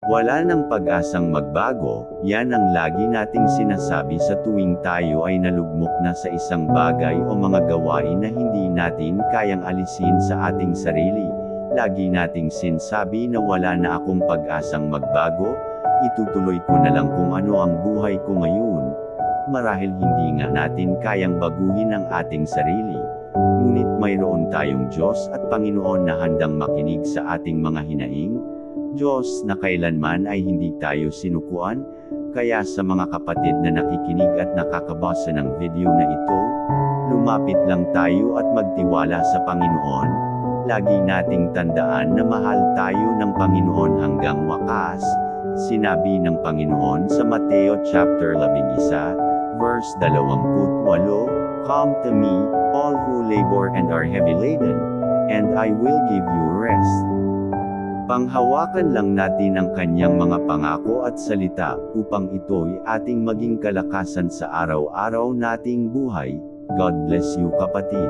Wala nang pag-asang magbago, yan ang lagi nating sinasabi sa tuwing tayo ay nalugmok na sa isang bagay o mga gawain na hindi natin kayang alisin sa ating sarili. Lagi nating sinasabi na wala na akong pag-asang magbago, itutuloy ko na lang kung ano ang buhay ko ngayon. Marahil hindi nga natin kayang baguhin ang ating sarili. Ngunit mayroon tayong Diyos at Panginoon na handang makinig sa ating mga hinaing. Diyos na kailanman ay hindi tayo sinukuan, kaya sa mga kapatid na nakikinig at nakakabasa ng video na ito, lumapit lang tayo at magtiwala sa Panginoon. Lagi nating tandaan na mahal tayo ng Panginoon hanggang wakas. Sinabi ng Panginoon sa Mateo chapter 11, verse 28, "Come to me, all who labor and are heavy laden, and I will give you rest." Panghawakan lang natin ang kanyang mga pangako at salita, upang ito'y ating maging kalakasan sa araw-araw nating buhay. God bless you kapatid.